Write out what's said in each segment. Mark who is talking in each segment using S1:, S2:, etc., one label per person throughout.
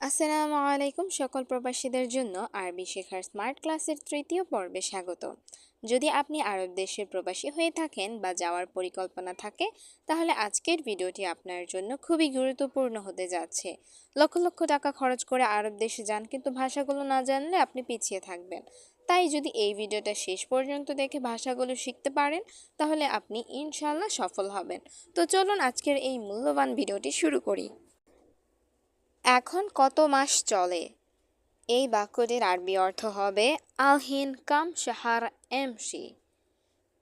S1: আসসালামু আলাইকুম সকল প্রবাসীদের জন্য আরবি শেখার স্মার্ট ক্লাসের তৃতীয় পর্বে স্বাগত। যদি আপনি আরব দেশের প্রবাসী হয়ে থাকেন বা যাওয়ার পরিকল্পনা থাকে তাহলে আজকের ভিডিওটি আপনার জন্য খুবই গুরুত্বপূর্ণ হতে যাচ্ছে। লক্ষ লক্ষ টাকা খরচ করে আরব দেশে যান কিন্তু ভাষাগুলো না জানলে আপনি পিছিয়ে থাকবেন। তাই যদি এই ভিডিওটা শেষ পর্যন্ত দেখে ভাষাগুলো শিখতে পারেন তাহলে আপনি ইনশাল্লাহ সফল হবেন। তো চলুন আজকের এই মূল্যবান ভিডিওটি শুরু করি। এখন কত মাস চলে? এই বাক্যটির আরবি অর্থ হবে আলহিন কাম শাহার এমসি।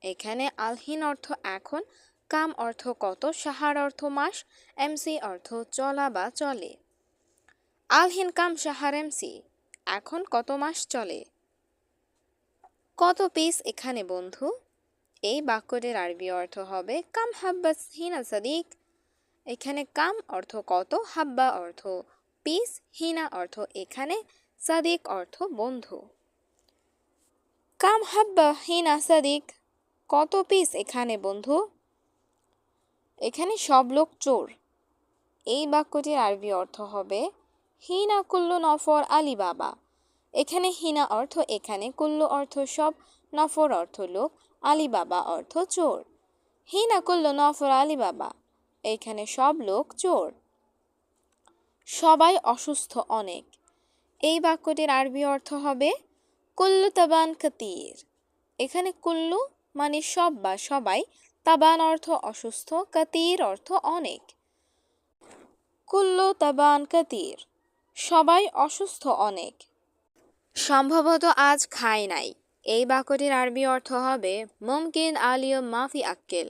S1: এখানে আলহিন অর্থ এখন, কাম অর্থ কত, শাহার অর্থ মাস, এমসি অর্থ চলা বা চলে। আলহিন কাম শাহার এমসি, এখন কত মাস চলে। কত পিস এখানে বন্ধু? এই বাক্যটির আরবি অর্থ হবে কাম হাব্বাস হিনা সাদিক। এখানে কাম অর্থ কত, হাব্বা অর্থ পিস, হিনা অর্থ এখানে, সাদিক অর্থ বন্ধু। কাম হাব্বা হিনা সাদিক, কত পিস এখানে বন্ধু। এখানে সব লোক চোর। এই বাক্যটির আরবি অর্থ হবে হিনা কুল্লু নফর আলী বাবা। এখানে হিনা অর্থ এখানে, কুল্লু অর্থ সব, নফর অর্থ লোক, আলী বাবা অর্থ চোর। হিনা কুল্লু নফর আলী বাবা, এখানে সব লোক চোর। সবাই অসুস্থ অনেক। এই বাক্যটির আরবি অর্থ হবে কুল্লু তাবান কাতির। এখানে কুল্লু মানে সব বা সবাই, তাবান অর্থ অসুস্থ, কাতির অর্থ অনেক। কুল্লু তাবান কাতির, সবাই অসুস্থ অনেক। সম্ভবত আজ খায় নাই। এই বাক্যটির আরবি অর্থ হবে মুমকিন আলিয়ম মাফি আক্কেল।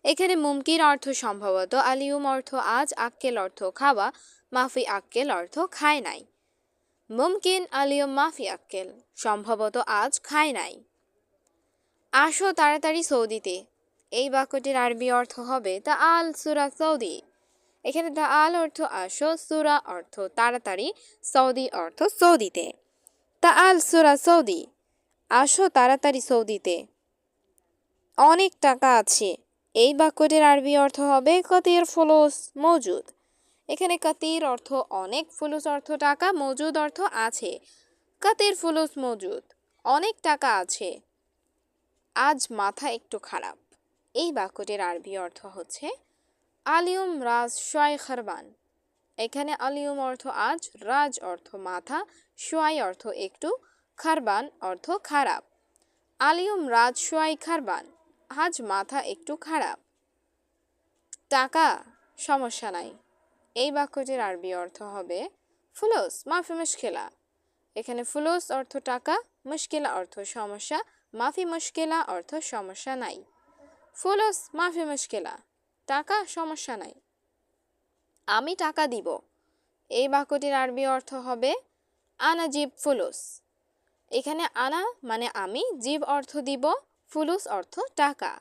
S1: এখানে মুমকিন অর্থ সম্ভবত, আলিয়ম অর্থ আজ, আক্কেল অর্থ খাওয়া, মাফি আক্কেল অর্থ খায় নাই। মুমকিন আলিয়ম মাফি আক্কেল, সম্ভবত আজ খায় নাই। আসো তাড়াতাড়ি সৌদিতে। এই বাক্যটির আরবি অর্থ হবে তা আল সুরা সৌদি। এখানে তা আল অর্থ আসো, সুরা অর্থ তাড়াতাড়ি, সৌদি অর্থ সৌদিতে। তা আল সুরা সৌদি, আসো তাড়াতাড়ি সৌদিতে। অনেক টাকা আছে। এই বাক্যটির আরবি অর্থ হবে কতির ফুলুস মজুদ। এখানে কতির অর্থ অনেক, ফুলুস অর্থ টাকা, মজুদ অর্থ আছে। কতির ফুলুস মজুদ, অনেক টাকা আছে। আজ মাথা একটু খারাপ। এই বাক্যটির আরবি অর্থ হচ্ছে আলিউম রাজ শয় খারবান। এখানে আলিউম অর্থ আজ, রাজ অর্থ মাথা, শয় অর্থ একটু, খারবান অর্থ খারাপ। আলিউম রাজ শয় খারবান, আজ মাথা একটু খারাপ। টাকা, সমস্যা নাই। এই বাক্যটির আরবি অর্থ হবে ফুলুস মাফি মুশকিলা। এখানে ফুলুস অর্থ টাকা, মুশকিলা অর্থ সমস্যা, মাফি মুশকিলা অর্থ সমস্যা নাই। ফুলুস মাফি মুশকিলা, টাকা সমস্যা নাই। আমি টাকা দিব। এই বাক্যটির আরবি অর্থ হবে আনা জিব ফুলুস। এখানে আনা মানে আমি, জিব অর্থ দিব, ফুলুস অর্থ টাকা।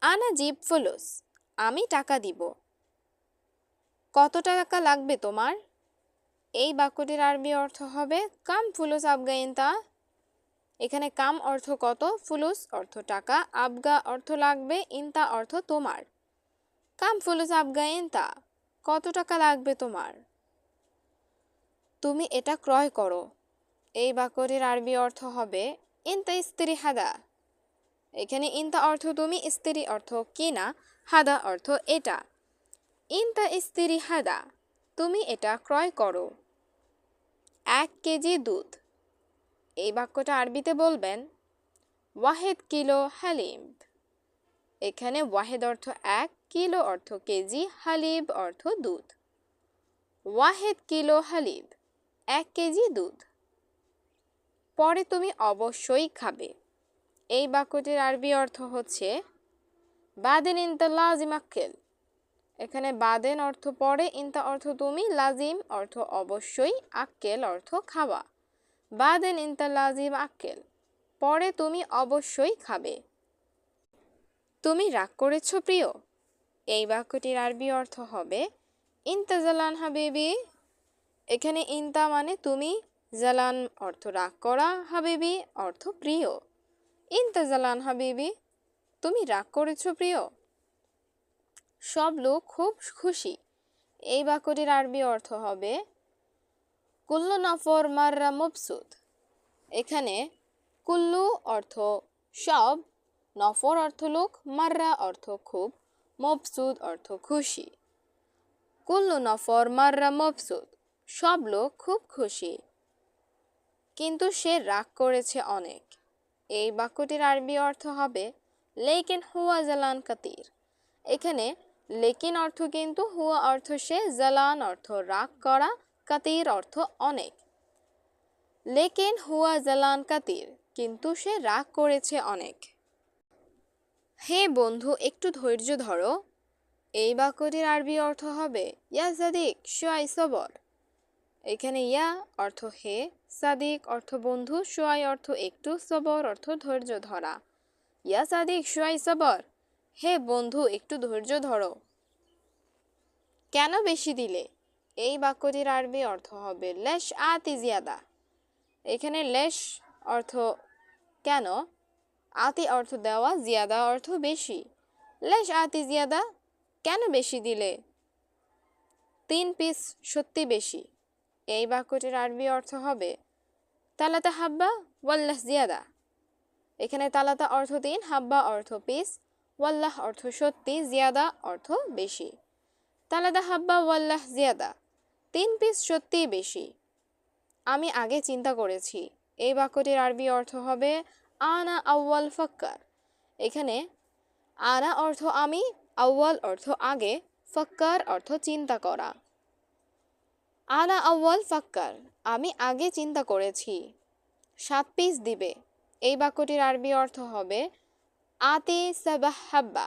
S1: আনা জিব ফুলুস, আমি টাকা দিব। কত টাকা লাগবে তোমার? এই বাক্যটির আরবি অর্থ হবে কাম ফুলুস আবগা ইনতা। এখানে কাম অর্থ কত, ফুলুস অর্থ টাকা, আবগা অর্থ লাগবে, ইনতা অর্থ তোমার। কাম ফুলুস আবগা ইনতা, কত টাকা লাগবে তোমার? তুমি এটা ক্রয় করো। এই বাক্যটির আরবি অর্থ হবে ইনতা ইস্তিরি হাদা। এখানে ইনতা অর্থ তুমি, ইস্তিরি অর্থ কিনা, হাদা অর্থ এটা। ইনতা ইস্তিরি হাদা, তুমি এটা ক্রয় করো। 1 কেজি দুধ। এই বাক্যটা আরবিতে বলবেন ওয়াহেদ কিলো হালিব। এখানে ওয়াহেদ অর্থ 1, কিলো অর্থ কেজি, হালিব অর্থ দুধ। ওয়াহেদ কিলো হালিব, 1 কেজি দুধ। পরে তুমি অবশ্যই খাবে। এই বাক্যটির আরবি অর্থ হচ্ছে বাদেন ইনতা লাজিম আক্কেল। এখানে বাদেন অর্থ পরে, ইনতা অর্থ তুমি, লাজিম অর্থ অবশ্যই, আক্কেল অর্থ খাওয়া। বাদেন ইনতা লাজিম আক্কেল, পরে তুমি অবশ্যই খাবে। তুমি রাগ করেছ প্রিয়। এই বাক্যটির আরবি অর্থ হবে ইনতা জালান হাবিবি। এখানে ইনতা মানে তুমি, জালান অর্থ রাগ করা, হাবিবি অর্থ প্রিয়। ইনতা জালান হাবিবি, তুমি রাগ করেছ প্রিয়। সব লোক খুব খুশি। এই বাক্যটির আরবি অর্থ হবে কুল্লু নফর মাররা মবসুদ। এখানে কুল্লু অর্থ সব, নফর অর্থ লোক, মাররা অর্থ খুব, মবসুদ অর্থ খুশি। কুল্লু নফর মাররা মবসুদ, সব লোক খুব খুশি। কিন্তু সে রাগ করেছে অনেক। এই বাক্যটির আরবি অর্থ হবে লেকিন হুয়া জালান কাতির। এখানে লেকিন অর্থ কিন্তু, হুয়া অর্থ সে, জালান অর্থ রাগ করা, কাতির অর্থ অনেক। লেকিন হুয়া জালান কাতির, কিন্তু সে রাগ করেছে অনেক। হে বন্ধু, একটু ধৈর্য ধরো। এই বাক্যটির আরবি অর্থ হবে ইয়া সাদিক শুয়াই সবর। এখানে ইয়া অর্থ হে, সাদিক অর্থ বন্ধু, শুয়াই অর্থ একটু, সবর অর্থ ধৈর্য ধরা। ইয়া সাদিক শুয়াই সবর, হে বন্ধু একটু ধৈর্য ধরো। কেন বেশি দিলে? এই বাক্যটির আরবি অর্থ হবে লেশ আতি জিয়াদা। এখানে লেশ অর্থ কেন, আতি অর্থ দেওয়া, জিয়াদা অর্থ বেশি। লেশ আতি জিয়াদা, কেন বেশি দিলে? 3 পিস সত্যি বেশি। এই বাক্যটির আরবি অর্থ হবে তালাতা হাব্বা ওয়াল্লাহ জিয়াদা। এখানে তালাতা অর্থ 3, হাব্বা অর্থ পিস, ওয়াল্লাহ অর্থ সত্যি, জিয়াদা অর্থ বেশি। তালাতা হাব্বা ওয়াল্লাহ জিয়াদা, 3 পিস সত্যি বেশি। আমি আগে চিন্তা করেছি। এই বাক্যটির আরবি অর্থ হবে আনা আউয়াল ফাক্কার। এখানে আনা অর্থ আমি, আউয়াল অর্থ আগে, ফাক্কার অর্থ চিন্তা করা। আনা আউয়াল ফাক্কার, আমি আগে চিন্তা করেছি। 7 পিস দিবে। এই বাক্যটির আরবি অর্থ হবে আতি সাবাহ হাব্বা।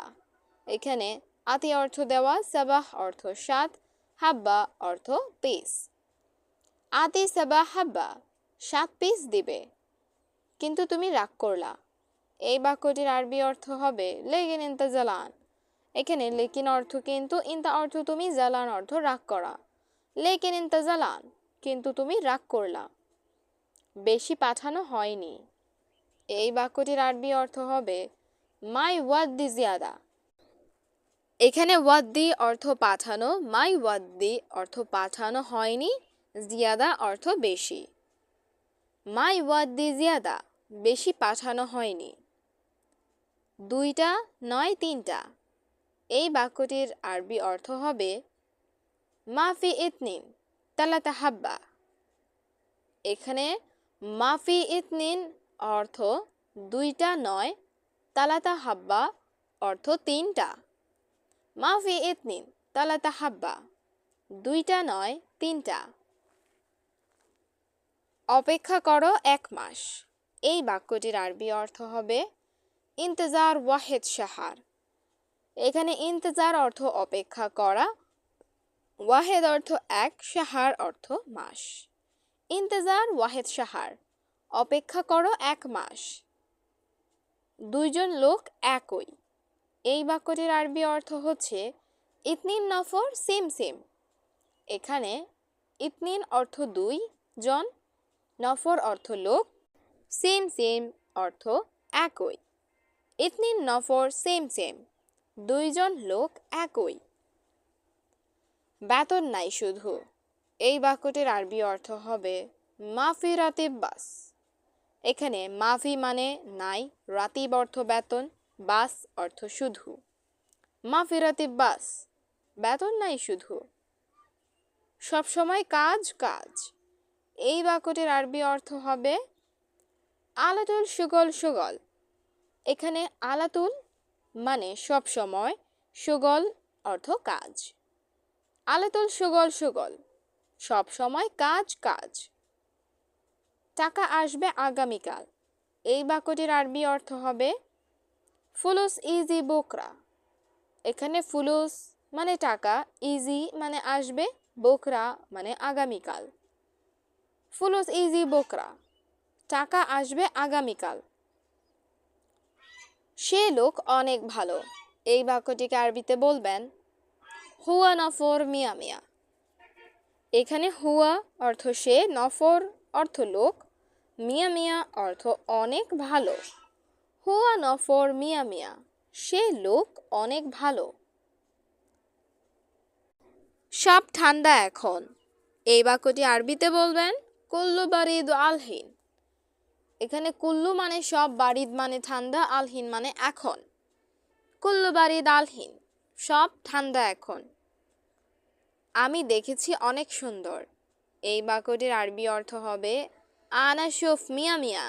S1: এখানে আতি অর্থ দেওয়া, সাবাহ অর্থ 7, হাব্বা অর্থ পিস। আতি সাবাহ হাব্বা, 7 পিস দিবে। কিন্তু তুমি রাগ করলা। এই বাক্যটির আরবি অর্থ হবে লেকিন ইনতা জালান। এখানে লেকিন অর্থ কিন্তু, ইনতা অর্থ তুমি, জালান অর্থ রাগ করা। লেকিন ইনতা জালান, কিন্তু তুমি রাগ করলা। বেশি পাঠানো হয়নি। এই বাক্যটির আরবি অর্থ হবে মাই ওয়াদ্দি জিয়াদা। এখানে ওয়াদ্দি অর্থ পাঠানো, মাই ওয়াদ্দি অর্থ পাঠানো হয়নি, জিয়াদা অর্থ বেশি। মাই ওয়াদ্দি জিয়াদা, বেশি পাঠানো হয়নি। 2টা নয় 3টা। এই বাক্যটির আরবি অর্থ হবে মাফি ইতনিন তালাতা হাব্বা। এখানে মাফি ইতনিন অর্থ 2টা নয়, তালাতা হাব্বা অর্থ 3টা। মাফি ইতনিন তালাতা হাব্বা, 2টা নয় 3টা। অপেক্ষা করো 1 মাস। এই বাক্যটির আরবি অর্থ হবে ইন্তজার ওয়াহেদ শাহার। এখানে ইন্তজার অর্থ অপেক্ষা করা, ওয়াহেদ অর্থ 1, শাহার অর্থ মাস। ইন্তজার ওয়াহেদ শাহার, অপেক্ষা করো 1 মাস। 2 জন লোক একই। এই বাক্যটির আরবি অর্থ হচ্ছে ইতনিন নফর সেম সেম। এখানে ইতনিন অর্থ 2 জন, নফর অর্থ লোক, সেম সেম অর্থ একই। ইতনিন নফর সেম সেম, 2 জন লোক একই। বেতন নাই শুধু। এই বাক্যটির আরবি অর্থ হবে মাফি রাতিব বাস। এখানে মাফি মানে নাই, রাতিব অর্থ বেতন, বাস অর্থ শুধু। মাফি রাতিব বাস, বেতন নাই শুধু। সবসময় কাজ কাজ। এই বাক্যটির আরবি অর্থ হবে আলাতুল সুগল সুগল। এখানে আলাতুল মানে সব সময়, সুগল অর্থ কাজ। আলাতুল সুগল সুগল, সব সময় কাজ কাজ। টাকা আসবে আগামীকাল। এই বাক্যটির আরবি অর্থ হবে ফুলুস ইজি বোকরা। এখানে ফুলুস মানে টাকা, ইজি মানে আসবে, বোকরা মানে আগামীকাল। ফুলুস ইজি বোকরা, টাকা আসবে আগামীকাল। সে লোক অনেক ভালো। এই বাক্যটিকে আরবিতে বলবেন হুয়া নফর মিয়া মিয়া। এখানে হুয়া অর্থ সে, নফর অর্থ লোক, মিয়া মিয়া অর্থ অনেক ভালো। হুয়া নফর মিয়া মিয়া, সে লোক অনেক ভালো। সব ঠান্ডা এখন। এই বাক্যটি আরবিতে বলবেন কুল্লু বারিদ আলহিন। এখানে কুল্লু মানে সব, বারিদ মানে ঠান্ডা, আলহিন মানে এখন। কুল্লু বারিদ আলহিন, সব ঠান্ডা এখন। আমি দেখেছি অনেক সুন্দর। এই বাক্যটির আরবি অর্থ হবে আনা শুফ মিয়া মিয়া।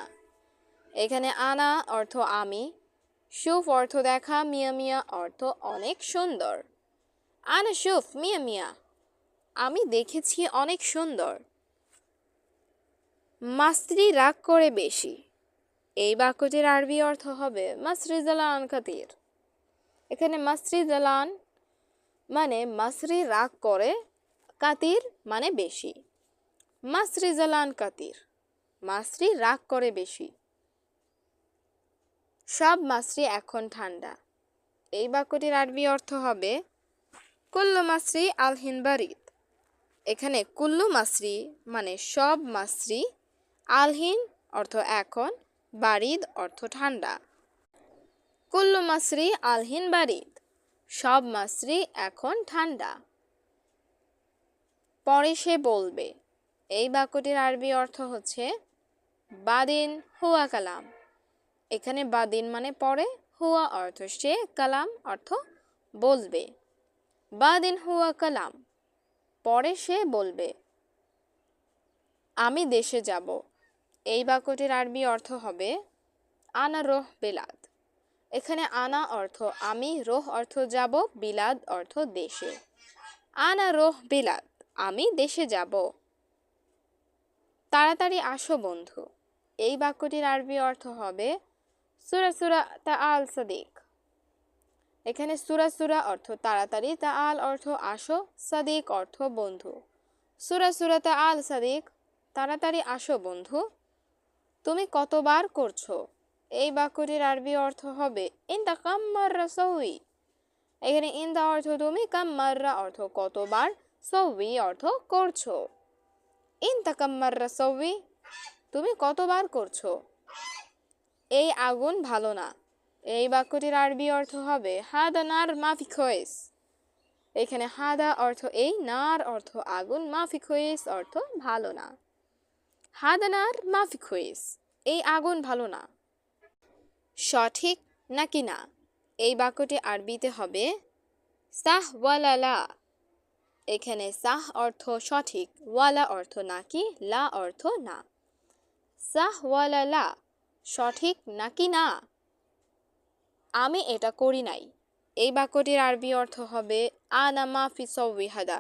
S1: এখানে আনা অর্থ আমি, শুফ অর্থ দেখা, মিয়া মিয়া অর্থ অনেক সুন্দর। আনা শুফ মিয়া মিয়া, আমি দেখেছি অনেক সুন্দর। মাস্ত্রি রাগ করে বেশি। এই বাক্যটির আরবি অর্থ হবে মাসরি জালান কাতির। এখানে মাসরি জালান মানে মাসরি রাগ করে, কাতির মানে বেশি। মাসরি জালান কাতির, মাসরি রাগ করে বেশি। সব মাসরি এখন ঠান্ডা। এই বাক্যটির আরবি অর্থ হবে কুল্লু মাসরি আলহিন বারিদ। এখানে কুল্লু মাসরি মানে সব মাসরি, আলহিন অর্থ এখন, বারিদ অর্থ ঠান্ডা। কুল্লু মাসরি আলহিন বারিদ, সব মাসরি এখন ঠান্ডা। পরে সে বলবে। এই বাক্যটির আরবি অর্থ হচ্ছে বাদিন হুয়া কালাম। এখানে বাদিন মানে পরে, হুয়া অর্থ সে, কালাম অর্থ বলবে। বাদিন হুয়া কালাম, পরে সে বলবে। আমি দেশে যাব। এই বাক্যটির আরবি অর্থ হবে আনা রোহ বিলাদ। এখানে আনা অর্থ আমি, রোহ অর্থ যাব, বিলাদ অর্থ দেশে। আনা রোহ বিলাদ, আমি দেশে যাব। তাড়াতাড়ি আসো বন্ধু। এই বাক্যটির আরবি অর্থ হবে সুরা সুরা তাআল সাদিক। এখানে সুরা সুরা অর্থ তাড়াতাড়ি, তাআল অর্থ আসো, সাদিক অর্থ বন্ধু। সুরা সুরা তাআল সাদিক, তাড়াতাড়ি আসো বন্ধু। তুমি কতবার করছো। এই বাক্যটির আরবি অর্থ হবে ইনতা কাম মাররা সউই। এখানে ইনতা অর্থ তুমি, কাম মাররা অর্থ কতবার, সউই অর্থ করছো। ইনতা কাম মাররা সউই, তুমি কতবার করছো। এই আগুন ভালো না। এই বাক্যটির আরবি অর্থ হবে হাদা নার মাফি খয়েস। এখানে হাদা অর্থ এই, নার অর্থ আগুন, মাফি খয়েস অর্থ ভালো না। হাদা নার মাফি খয়েস, এই আগুন ভালো না। সঠিক নাকি না। এই বাক্যটি আরবিতে হবে সাহ ওয়ালা লা। এখানে সাহ অর্থ সঠিক, ওয়ালা অর্থ নাকি, লা অর্থ না। সাহ ওয়ালা লা, সঠিক নাকি না। আমি এটা করি নাই। এই বাক্যটির আরবি অর্থ হবে আনা মাফি সউই হাদা।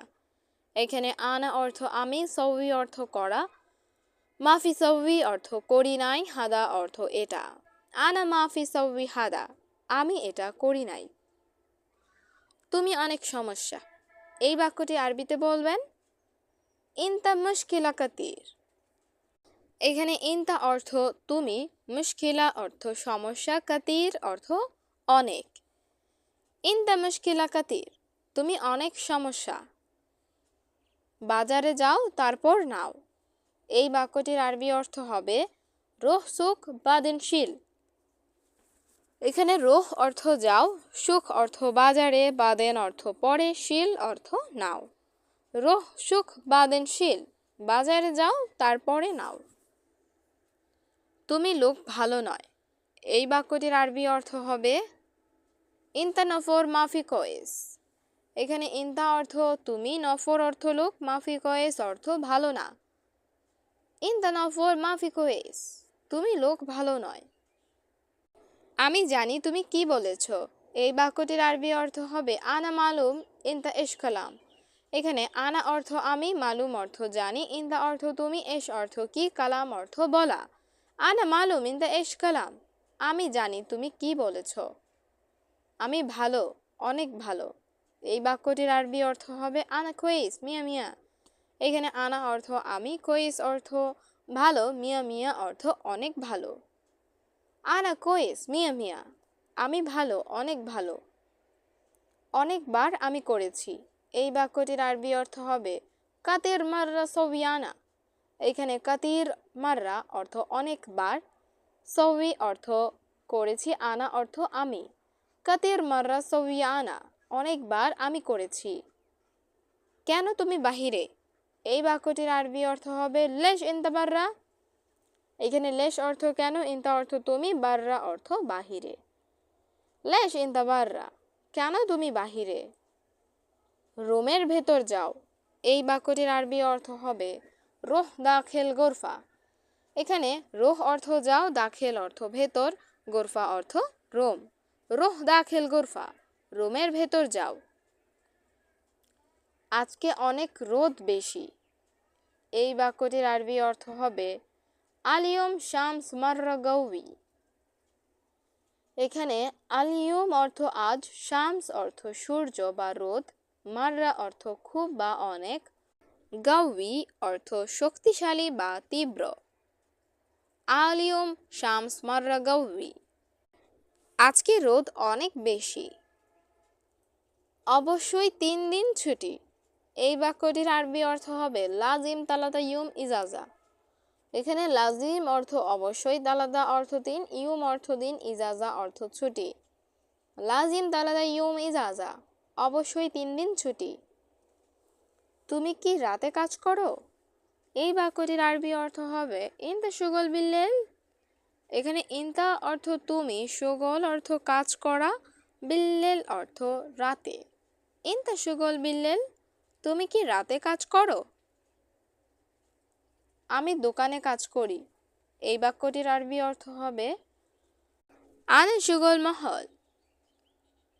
S1: এখানে আনা অর্থ আমি, সউই অর্থ করা, মাফি সউই অর্থ করি নাই, হাদা অর্থ এটা। আনা মাফি সউই হাদা, আমি এটা করি নাই। তুমি অনেক সমস্যা। এই বাক্যটি আরবিতে বলবেন ইনতা মুশকিলা কাতির। এখানে ইনতা অর্থ তুমি, মুশকিলা অর্থ সমস্যা, কাতির অর্থ অনেক। ইনতা মুশকিলা কাতির, তুমি অনেক সমস্যা। বাজারে যাও তারপর নাও। এই বাক্যটির আরবি অর্থ হবে রোহ সুখ বাদিন শিল। এখানে রোহ অর্থ যাও, সুখ অর্থ বাজারে, বাদেন অর্থ পরে, শিল অর্থ নাও। রোহ সুখ বাদেন শিল, বাজারে যাও তারপরে নাও। তুমি লোক ভালো নয়। এই বাক্যটির আরবি অর্থ হবে ইনতা নফর মাফি কয়েস। এখানে ইনতা অর্থ তুমি, নফর অর্থ লোক, মাফি কয়েস অর্থ ভালো না। ইনতা নফর মাফি কয়েস, তুমি লোক ভালো নয়। আমি জানি তুমি কি বলেছ। এই বাক্যটির আরবি অর্থ হবে আনা মালুম ইনতা এশ কালাম। এখানে আনা অর্থ আমি, মালুম অর্থ জানি, ইনতা অর্থ তুমি, এশ অর্থ কি, কালাম অর্থ বলা। আনা মালুম ইনতা এশ কালাম, আমি জানি তুমি কি বলেছ। আমি ভালো, অনেক ভালো। এই বাক্যটির আরবি অর্থ হবে আনা কোয়েস মিয়া মিয়া। এখানে আনা অর্থ আমি, কোয়েস অর্থ ভালো, মিয়া মিয়া অর্থ অনেক ভালো। আনা কোয়েস মিয়া মিয়া, আমি ভালো, অনেক ভালো। অনেকবার আমি করেছি। এই বাক্যটির আরবি অর্থ হবে কাতের মাররা সবিয়ানা। এখানে কাতির মাররা অর্থ অনেকবার, সবি অর্থ করেছি, আনা অর্থ আমি। কাতের মাররা সবিয়ানা, অনেকবার আমি করেছি। কেন তুমি বাহিরে। এই বাক্যটির আরবি অর্থ হবে লেশ ইনতা বাররা। এখানে লেশ অর্থ কেন, ইনতা অর্থ তুমি, বাররা অর্থ বাহিরে। লেশ ইনতা বাররা, কেন তুমি বাহিরে। রুমের ভেতর যাও। এই বাক্যটির আরবি অর্থ হবে রোহ দাখিল গোরফা। এখানে রোহ অর্থ যাও, দাখিল অর্থ ভেতর, গোরফা অর্থ রুম। রোহ দাখিল গোরফা, রুমের ভেতর যাও। আজকে অনেক রোদ বেশি। এই বাক্যটির আরবি অর্থ হবে আলিয়ম শামস মাররা গাউই। এখানে আলিয়ম অর্থ আজ, শামস অর্থ সূর্য বা রোদ, মাররা অর্থ খুব বা অনেক, গাউই অর্থ শক্তিশালী বা তীব্র। আলিয়ম শামস মাররা গাউই, আজকে রোদ অনেক বেশি। অবশ্যই 3 দিন ছুটি। এই বাক্যটির আরবি অর্থ হবে লাজিম তালাতা ইউম ইজাজা। এখানে লাজিম অর্থ অবশ্যই, তালাতা অর্থ 3, ইউম অর্থ দিন, ইজাজা অর্থ ছুটি। লাজিম তালাতা ইউম ইজাজা, অবশ্যই 3 দিন ছুটি। তুমি কি রাতে কাজ করো? এই বাক্যটির আরবি অর্থ হবে ইনতা শুগল বিল্লেল। এখানে ইনতা অর্থ তুমি, শুগল অর্থ কাজ করা, বিল্লেল অর্থ রাতে। ইনতা শুগল বিল্লেল, তুমি কি রাতে কাজ করো? আমি দোকানে কাজ করি। এই বাক্যটির আরবি অর্থ হবে আনা শুগল মহল।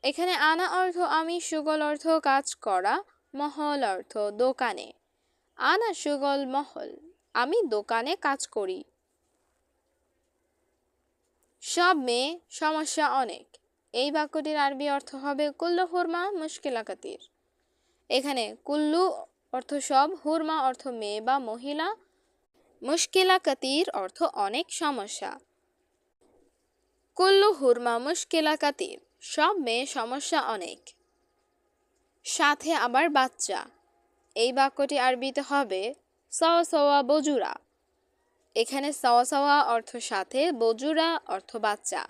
S1: এখানে আনা অর্থ আমি, শুগল অর্থ কাজ করা, মহল অর্থ দোকানে। আনা শুগল মহল, আমি দোকানে কাজ করি। সব মেয়ে, সমস্যা অনেক। এই বাক্যটির আরবি অর্থ হবে কুল্লু হুরমা মুশকিলা কাতির। এখানে কুল্লু অর্থ সব, হুরমা অর্থ মেয়ে বা মহিলা, মুশকিলা কাতির অর্থ অনেক সমস্যা। কুল্লু হুরমা মুশকিলা কাতির, সব মেয়ে সমস্যা অনেক। সাথে আবার বাচ্চা। এই বাক্যটি আরবিতে হবে সাওয়া সাওয়া বজুরা। এখানে সাওয়া সাওয়া অর্থ সাথে, বজুরা অর্থ বাচ্চা।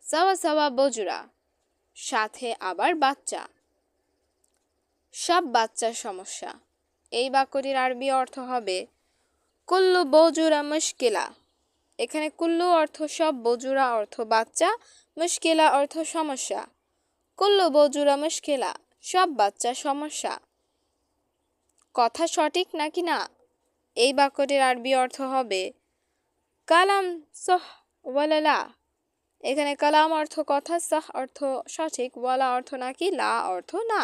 S1: সাওয়া সাওয়া বজুরা, সাথে আবার বাচ্চা। সব বাচ্চার সমস্যা। এই বাক্যটির আরবি অর্থ হবে কুল্লু বজুরা মুশকিলা। এখানে কুল্লু অর্থ সব, বজুরা অর্থ বাচ্চা, মুশকিলা অর্থ সমস্যা। কুল্লু বজুরা মুশকিলা, সব বাচ্চা সমস্যা। কথা সঠিক নাকি না। এই বাক্যটির আরবি অর্থ হবে কালাম সহ ওয়ালা লা। এখানে কালাম অর্থ কথা, সাহ অর্থ সঠিক, ওয়ালা অর্থ নাকি, লা অর্থ না।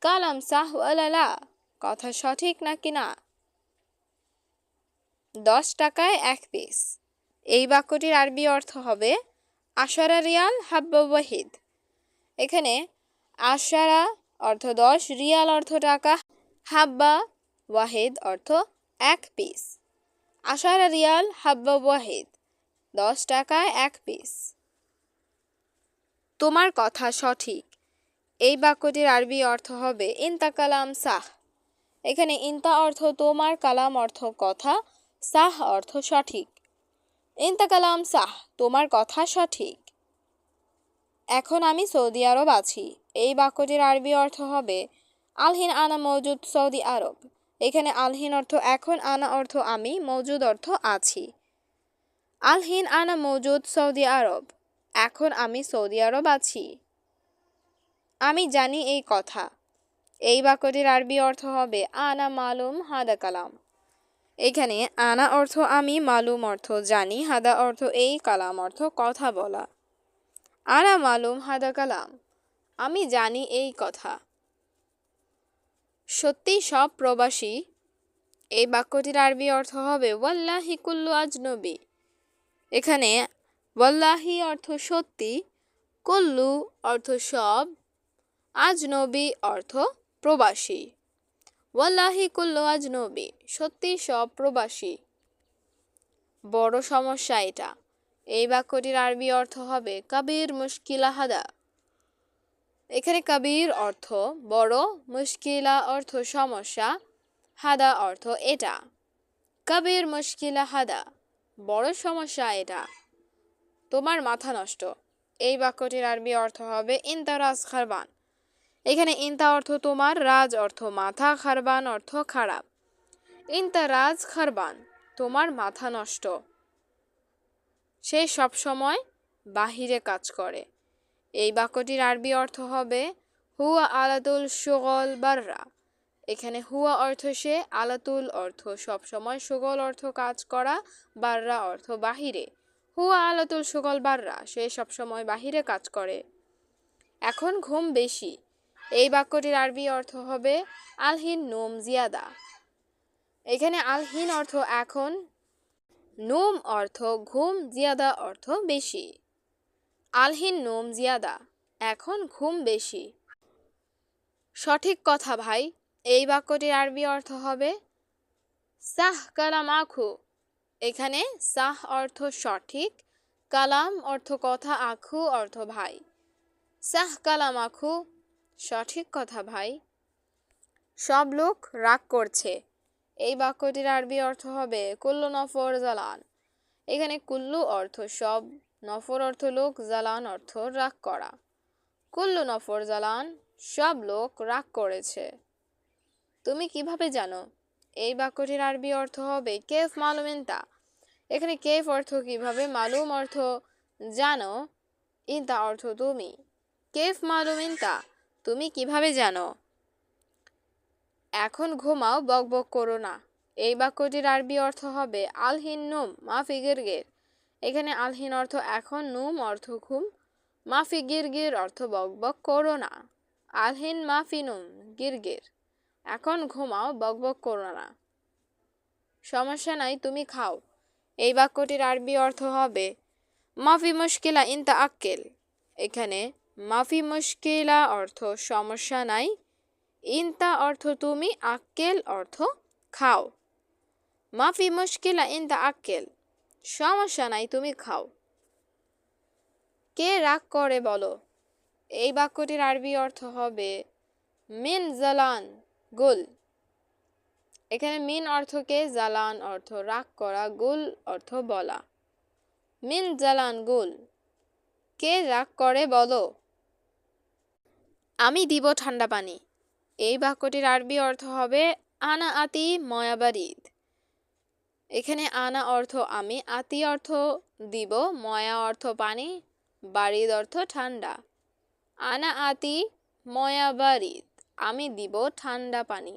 S1: কালাম সাহ ওয়ালা লা, কথা সঠিক নাকি না। 10 টাকায় 1 পিস। এই বাক্যটির আরবি অর্থ হবে আশারা রিয়াল হাব্বা ওয়াহিদ। এখানে আশারা অর্থ 10, রিয়াল অর্থ টাকা, হাব্বা ওয়াহিদ অর্থ 1 পিস। আশারা রিয়াল হাব্বা ওয়াহিদ, 10 টাকায় 1 পিস। তোমার কথা সঠিক। এই বাক্যটির আরবি অর্থ হবে ইনতা কালাম সাহ। এখানে ইনতা অর্থ তোমার, কালাম অর্থ কথা, সাহ অর্থ সঠিক। ইনতা কালাম সাহ, তোমার কথা সঠিক। এখন আমি সৌদি আরব আছি। এই বাক্যটির আরবি অর্থ হবে আলহিন আনা মৌজুদ সৌদি আরব। এখানে আলহিন অর্থ এখন, আনা অর্থ আমি, মৌজুদ অর্থ আছি। আলহিন আনা মৌজুদ সৌদি আরব, এখন আমি সৌদি আরব আছি। আমি জানি এই কথা। এই বাক্যটির আরবি অর্থ হবে আনা মালুম হাদা কালাম। এখানে আনা অর্থ আমি, মালুম অর্থ জানি, হাদা অর্থ এই, কালাম অর্থ কথা বলা। আনা মালুম হাদা কালাম, আমি জানি এই কথা। সত্যি সব প্রবাসী। এই বাক্যটির আরবি অর্থ হবে ওয়াল্লাহি কুল্লু আজনবী। এখানে ওয়াল্লাহি অর্থ সত্যি, কুল্লু অর্থ সব, আজনবী অর্থ প্রবাসী। ওয়াল্লাহি কুল্লু আজনবী, সত্যি সব প্রবাসী। বড় সমস্যা এটা। এই বাক্যটির আরবি অর্থ হবে কাবির মুশকিলা হাদা। এখানে কাবির অর্থ বড়, মুশকিলা অর্থ সমস্যা, হাদা অর্থ এটা। কাবির মুশকিলা হাদা, বড় সমস্যা এটা। তোমার মাথা নষ্ট। এই বাক্যটির আরবি অর্থ হবে ইনতা রাস খারবান। এখানে ইনতা অর্থ তোমার, রাজ অর্থ মাথা, খারবান অর্থ খারাপ। ইনতা রাজ খারবান, তোমার মাথা নষ্ট। সে সব সময় বাহিরে কাজ করে। এই বাক্যটির আরবি অর্থ হবে হুয়া আলাতুল শুগল বাররা। এখানে হুয়া অর্থ সে, আলাতুল অর্থ সব সময়, শুগল অর্থ কাজ করা, বাররা অর্থ বাহিরে। হুয়া আলাতুল শুগল বাররা, সে সব সময় বাহিরে কাজ করে। এখন ঘুম বেশি। এই বাক্যটির আরবি অর্থ হবে আলহিন নোম জিয়াদা। এখানে আলহিন অর্থ এখন, নোম অর্থ ঘুম, জিয়াদা অর্থ বেশি। আলহিন নোম জিয়াদা, এখন ঘুম বেশি। সঠিক কথা ভাই। এই বাক্যটির আরবি অর্থ হবে সাহ কালাম আখু। এখানে সাহ অর্থ সঠিক, কালাম অর্থ কথা, আখু অর্থ ভাই। সাহ কালাম আখু, সঠিক কথা ভাই। সব লোক রাগ করছে। এই বাক্যটির আরবি অর্থ হবে কুল্লু নফর জালান। এখানে কুল্লু অর্থ সব, নফর অর্থ লোক, জালান অর্থ রাগ করা। কুল্লু নফর জালান, সব লোক রাগ করেছে। তুমি কিভাবে জানো? এই বাক্যটির আরবি অর্থ হবে কেফ মালুম ইনতা। এখানে কেফ অর্থ কিভাবে, মালুম অর্থ জানো, ইনতা অর্থ তুমি। কেফ মালুম ইনতা, তুমি কিভাবে জানো? এখন ঘুমাও, বকবক করো না। এই বাক্যটির আরবি অর্থ হবে আলহিন নুম মাফি গিরগির। এখানে আলহিন অর্থ এখন, নুম অর্থ ঘুম, মাফি গিরগির অর্থ বকবক করো না। আলহিন মাফি নুম গিরগির, এখন ঘুমাও, বকবক করো না। সমস্যা নাই, তুমি খাও। এই বাক্যটির আরবি অর্থ হবে মাফি মুশকিলা ইনতা আক্কেল। এখানে মাফি মুশকিলা অর্থ সমস্যা নাই, ইনতা অর্থ তুমি, আক্কেল অর্থ খাও। মাফি মুশকিলা ইনতা আক্কেল, সমস্যা নাই, তুমি খাও। কে রাগ করে বলো? এই বাক্যটির আরবি অর্থ হবে মিন জালান গুল। এখানে মিন অর্থ কে, জালান অর্থ রাগ করা, গুল অর্থ বলা। মিন জালান গুল, কে রাগ করে বলো? আমি দিব ঠান্ডা পানি। এই বাক্যটির আরবি অর্থ হবে আনা আতি ময়াবারিদ। এখানে আনা অর্থ আমি, আতি অর্থ দিব, ময়া অর্থ পানি, বারিদ অর্থ ঠান্ডা। আনা আতি ময়াবারিদ, আমি দিব ঠান্ডা পানি।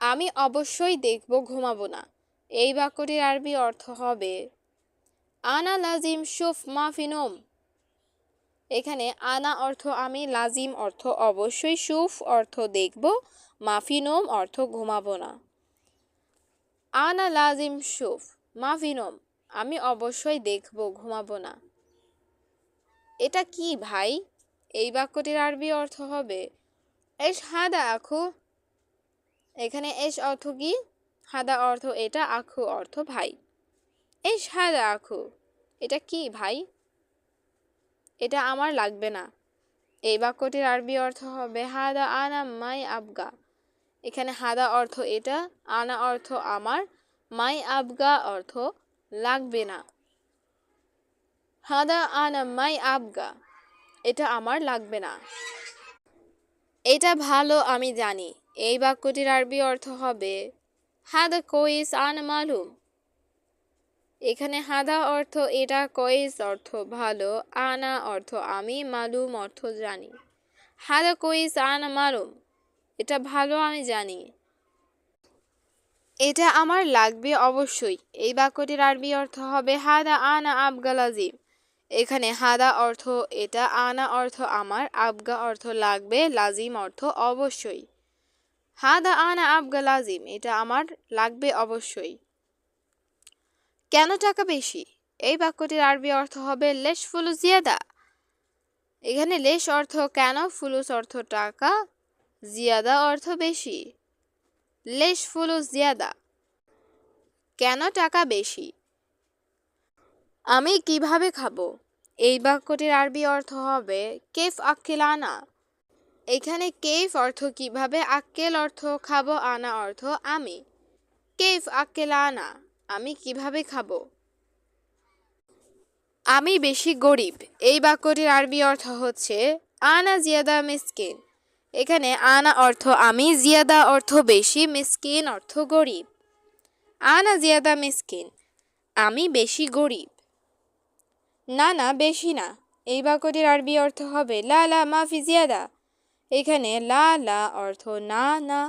S1: আমি অবশ্যই দেখব, ঘুমাবো না। এই বাক্যটির আরবি অর্থ হবে আনা লাজিম শুফ মাফিনোম। এখানে আনা অর্থ আমি, লাজিম অর্থ অবশ্যই, শুফ অর্থ দেখব, মাফিনোম অর্থ ঘুমাবো না। আনা লাজিম শুফ মাফিনোম, আমি অবশ্যই দেখব, ঘুমাবো না। এটা কি ভাই? এই বাক্যটির আরবি অর্থ হবে এস হাদা আখু। এখানে এস অর্থ কি, হাদা অর্থ এটা, আখু অর্থ ভাই। এস হাদা আখু, এটা কি ভাই? এটা আমার লাগবে না। এই বাক্যটির আরবি অর্থ হবে হাদা আনা মাই আবগা। এখানে হাদা অর্থ এটা, আনা অর্থ আমার, মাই আবগা অর্থ লাগবে না। হাদা আনা মাই আবগা, এটা আমার লাগবে না। এটা ভালো, আমি জানি। এই বাক্যটির আরবি অর্থ হবে হাদা কোইস আনা মালুম। এখানে হাদা অর্থ এটা, কয়েস অর্থ ভালো, আনা অর্থ আমি, মালুম অর্থ জানি। হাদা কয়েস আনা মালুম, এটা ভালো, আমি জানি। এটা আমার লাগবে অবশ্যই। এই বাক্যটির আরবি অর্থ হবে হাদা আনা আবগা লাজিম। এখানে হাদা অর্থ এটা, আনা অর্থ আমার, আবগা অর্থ লাগবে, লাজিম অর্থ অবশ্যই। হাদা আনা আবগা লাজিম, এটা আমার লাগবে অবশ্যই। কেন টাকা বেশি? এই বাক্যটির আরবি অর্থ হবে লেশ ফুলুস জিয়াদা। এখানে লেশ অর্থ কেন, ফুলুস অর্থ টাকা, জিয়াদা অর্থ বেশি। লেশ ফুলুস জিয়াদা, কেন টাকা বেশি? আমি কিভাবে খাবো? এই বাক্যটির আরবি অর্থ হবে কেফ আক্কেল আনা। এখানে কেফ অর্থ কিভাবে, আক্কেল অর্থ খাবো, আনা অর্থ আমি। কেফ আক্কেল আনা, আমি কিভাবে খাবো? আমি বেশি গরিব। এই বাক্যটির আরবি অর্থ হচ্ছে আনা জিয়াদা মিসকিন। এখানে আনা অর্থ আমি, জিয়াদা অর্থ বেশি, মিসকিন অর্থ গরিব। আনা জিয়াদা মিসকিন, আমি বেশি গরিব। না না, বেশি না। এই বাক্যটির আরবি অর্থ হবে লা লা মাফি জিয়াদা। এখানে লা লা অর্থ না না,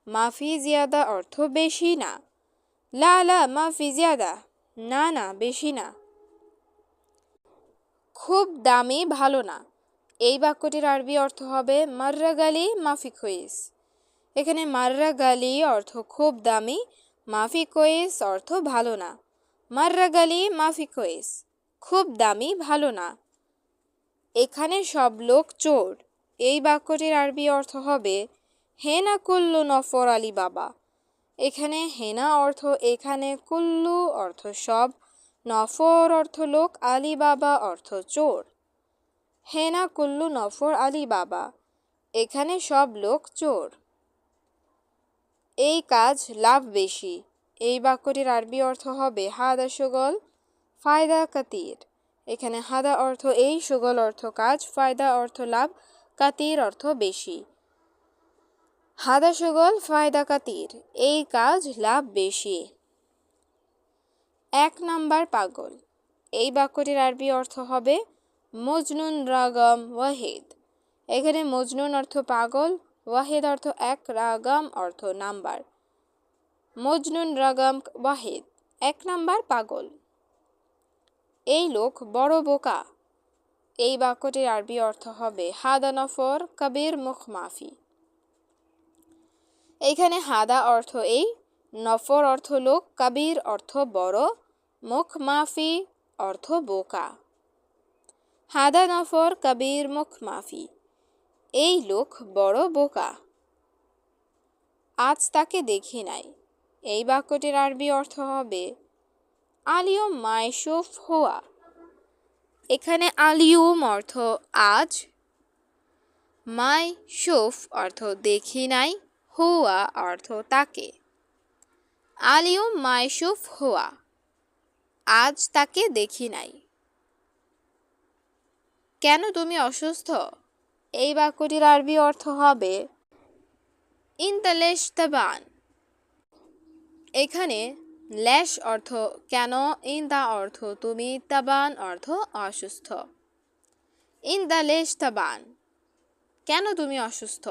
S1: মাফি জিয়াদা অর্থ বেশি না। লা লা মাফি জিয়াদা, না না বেশি না। খুব দামি ভালো না। এই বাক্যটির আরবি অর্থ হবে মাররা গালি মাফি কইস। এখানে মাররা গালি অর্থ খুব দামি, মাফি কইস অর্থ ভালো না। মাররা গালি মাফি কইস, খুব দামি ভালো না। এখানে সব লোক চোর। এই বাক্যটির আরবি অর্থ হবে হেনা কুল্লু নফর আলী বাবা। এখানে হেনা অর্থ এখানে, কুল্লু অর্থ সব, নফর অর্থ লোক, আলী বাবা অর্থ চোর। হেনা কুল্লু নফর আলী বাবা, এখানে সব লোক চোর। এই কাজ লাভ বেশি। এই বাক্যটির আরবি অর্থ হবে হাদা শুগল ফায়দা কাতির। এখানে হাদা অর্থ এই, শুগল অর্থ কাজ, ফায়দা অর্থ লাভ, কাতির অর্থ বেশি। হাদা শুগল ফায়দা কাতির, এই কাজ লাভ বেশি। 1 নাম্বার পাগল। এই বাক্যটির আরবি অর্থ হবে মজনুন রাগম ওয়াহিদ। এখানে মজনুন অর্থ পাগল, ওয়াহিদ অর্থ এক, রাগম অর্থ নাম্বার। মজনুন রাগম ওয়াহিদ, 1 নাম্বার পাগল। এই লোক বড় বোকা। এই বাক্যটির আরবি অর্থ হবে হাদা নফর কবির মুখ মাফি। এখানে হাদা অর্থ এই, নফর অর্থ লোক, কবির অর্থ বড়, মুখ মাফি অর্থ বোকা। হাদা নফর কবির মুখ মাফি, এই লোক বড় বোকা। আজ তাকে দেখি নাই। এই বাক্যটির আরবি অর্থ হবে আলিয়ম মাইশুফ হুয়া। এখানে আলিয়ুম অর্থ আজ, মাইশুফ অর্থ দেখি নাই, হুয়া অর্থ তাকে। আলিয়ুম মাইশুফ হুয়া, আজ তাকে দেখি নাই। কেন তুমি অসুস্থ? এই বাক্যটির আরবি অর্থ হবে ইনতালেশ তাবান। এখানে লেশ অর্থ কেন, ইনদা অর্থ তুমি, তাবান অর্থ অসুস্থ। ইনদালেশ তাবান, কেন তুমি অসুস্থ?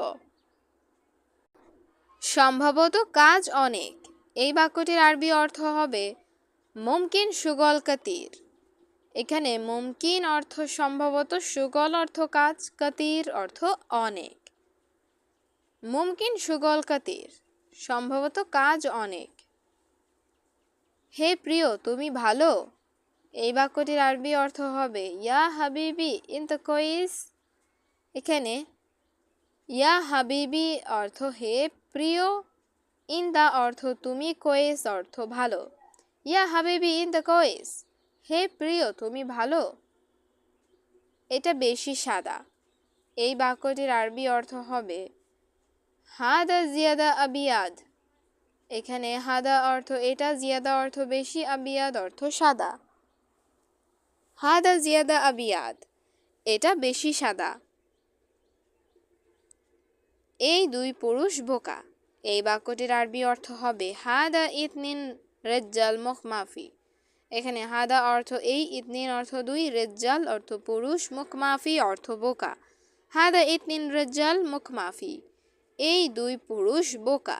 S1: সম্ভবত কাজ অনেক। এই বাক্যটির আরবি অর্থ হবে মুমকিন শুগল কাতির। এখানে মুমকিন অর্থ সম্ভবত, শুগল অর্থ কাজ, কাতির অর্থ অনেক। মুমকিন শুগল কাতির, সম্ভবত কাজ অনেক। হে প্রিয়, তুমি ভালো। এই বাক্যটির আরবি অর্থ হবে ইয়া হাবিবি ইনতা কইস। এখানে ইয়া হাবিবি অর্থ হে প্রিয়, ইনদা অর্থ তুমি, কয়েস অর্থ ভালো। ইয়া হাবিবি ইনতা কইস, হে প্রিয় তুমি ভালো। এটা বেশি সাদা। এই বাক্যটির আরবি অর্থ হবে হাদা জিয়াদা আবিয়াদ। এখানে হাদা অর্থ এটা, জিয়াদা অর্থ বেশি, আবিয়াদ অর্থ সাদা। হাদা জিয়াদা আবিয়াদ, এটা বেশি সাদা। এই দুই পুরুষ বোকা। এই বাক্যটির আরবি অর্থ হবে হাদা ইতনিন রেজ্জাল মুখ মাফি। এখানে হাদা অর্থ এই, ইতনিন অর্থ দুই, রেজ্জাল অর্থ পুরুষ, মুখ মাফি অর্থ বোকা। হাদা ইতনিন রেজ্জাল মুখ মাফি, এই দুই পুরুষ বোকা।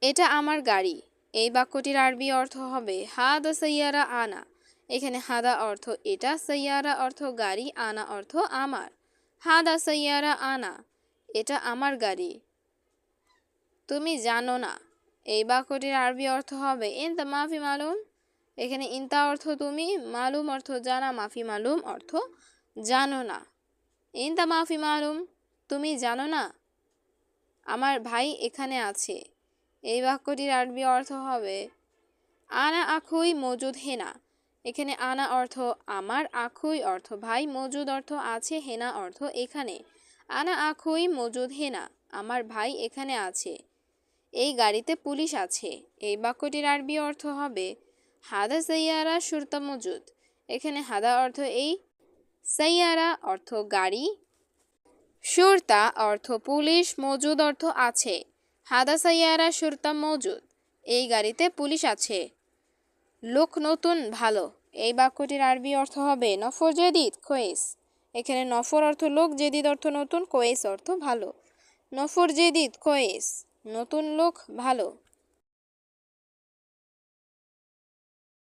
S1: এটা আমার গাড়ি। এই বাক্যটির আরবি অর্থ হবে হাদা সাইয়ারা আনা। এখানে হাদা অর্থ এটা, সাইয়ারা অর্থ গাড়ি, আনা অর্থ আমার। হাদা সাইয়ারা আনা, এটা আমার গাড়ি। তুমি জানো না। এই বাক্যটির আরবি অর্থ হবে ইনতা মাফি মালুম। এখানে ইনতা অর্থ তুমি, মালুম অর্থ জানা, মাফি মালুম অর্থ জানো না। ইনতা মাফি মালুম, তুমি জানো না আমার ভাই এখানে আছে। এই বাক্যটির আরবি অর্থ হবে আনা আখুই মজুদ হেনা। এখানে আনা অর্থ আমার, আখুই অর্থ ভাই, মজুদ অর্থ আছে, হেনা অর্থ এখানে। আনা আখুই মজুদ হেনা, আমার ভাই এখানে আছে। এই গাড়িতে পুলিশ আছে। এই বাক্যটির আরবি অর্থ হবে হাদা সাইয়ারা শুরতা মজুদ। এখানে হাদা অর্থ এই, সাইয়ারা অর্থ গাড়ি, শুরতা অর্থ পুলিশ, মজুদ অর্থ আছে। হাদা সাইয়ারা শুরতা মজুদ, এই গাড়িতে পুলিশ আছে। লোক নতুন ভালো, এই বাক্যটির আরবি অর্থ হবে নফর জেদিদ কোয়েস। এখানে নফর অর্থ লোক, জেদিদ অর্থ নতুন, কোয়েস অর্থ ভালো। নফর জেদিদ কোয়েস, নতুন লোক ভালো।